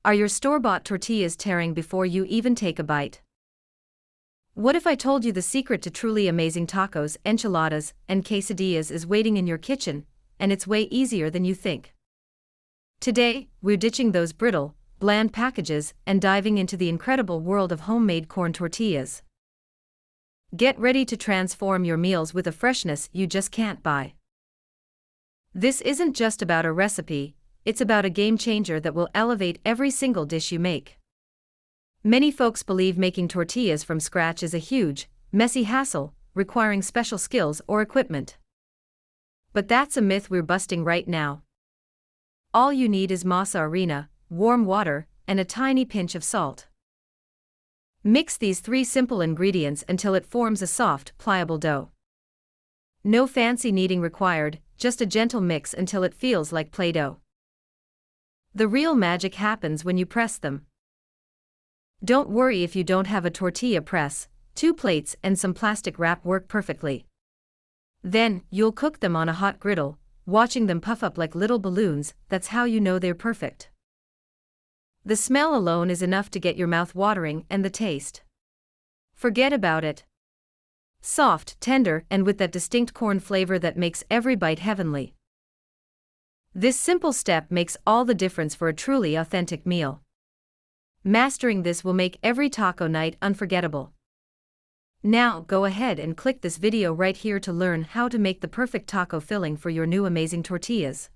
Are your store-bought tortillas tearing before you even take a bite? What if I told you the secret to truly amazing tacos, enchiladas, and quesadillas is waiting in your kitchen, and it's way easier than you think? Today, we're ditching those brittle, bland packages and diving into the incredible world of homemade corn tortillas. Get ready to transform your meals with a freshness you just can't buy. This isn't just about a recipe, it's about a game changer that will elevate every single dish you make. Many folks believe making tortillas from scratch is a huge, messy hassle, requiring special skills or equipment. But that's a myth we're busting right now. All you need is masa harina, warm water, and a tiny pinch of salt. Mix these 3 simple ingredients until it forms a soft, pliable dough. No fancy kneading required, just a gentle mix until it feels like Play-Doh. The real magic happens when you press them. Don't worry if you don't have a tortilla press, 2 plates and some plastic wrap work perfectly. Then, you'll cook them on a hot griddle, watching them puff up like little balloons. That's how you know they're perfect. The smell alone is enough to get your mouth watering, and the taste. Forget about it. Soft, tender, and with that distinct corn flavor that makes every bite heavenly. This simple step makes all the difference for a truly authentic meal. Mastering this will make every taco night unforgettable. Now, go ahead and click this video right here to learn how to make the perfect taco filling for your new amazing tortillas.